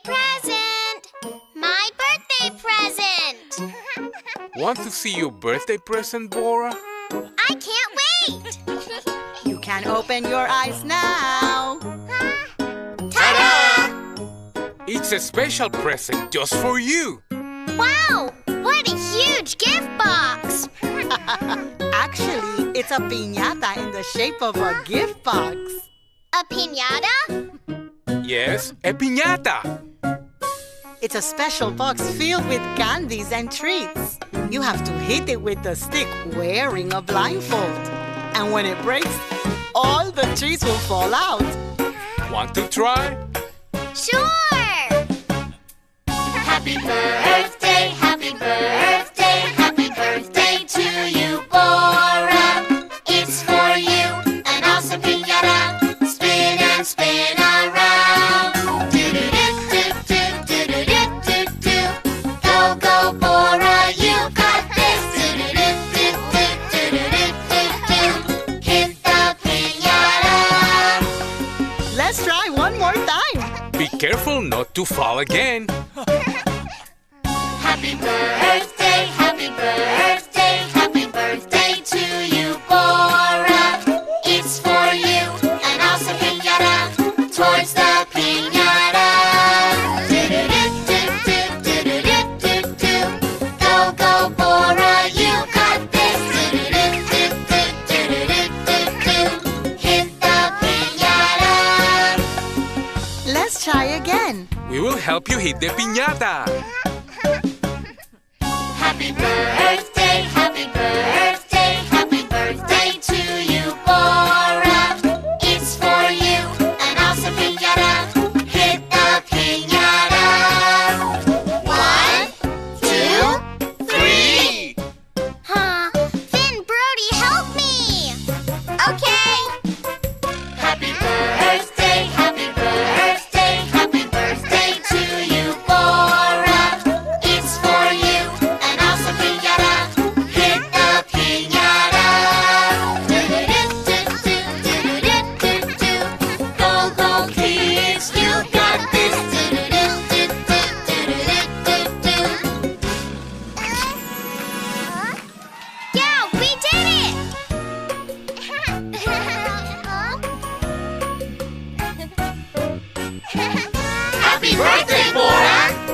present! My birthday present! Want to see your birthday present, Bora? I can't wait! You can open your eyes now. Ta-da! It's a special present just for you. Wow! What a huge gift box! Actually, it's a piñata in the shape of a gift box. A piñata? Yes, a piñata. It's a special box filled with candies and treats. You have to hit it with the stick wearing a blindfold. And when it breaks, all the treats will fall out. Want to try? Sure! Happy birthday, happy birthday, happy birthday to you, Bora. It's for you, an awesome piñata. Spin and spin around. Do-do-do-do-do-do-do-do-do. Go, go, Bora, you got this. Do-do-do-do-do-do-do-do. Hit the piñata. Let's try one more time. Be careful not to fall again. Happy birthday, happy birthday, happy birthday to you, Bora. It's for you, an awesome piñata. Towards the piñata. Do-do-do-do-do-do-do-do. Go, go, Bora, you got this. Do-do-do-do-do-do-do. Hit the piñata. Let's try again. We will help you hit the piñata. Happy birthday, happy birthday, happy birthday to you, Bora. It's for you, an awesome piñata. Hit the piñata. 1, 2, 3. Finn, Brody, help me! Okay! Happy birthday, happy birthday, happy birthday to you, Bora. It's for you, an awesome piñata. Hit the piñata. Do-do-do-do-do-do-do-do. Go, go, kids, you got this. Do-do-do-do-do-do-do. Yeah, we did it! Happy birthday, Bora!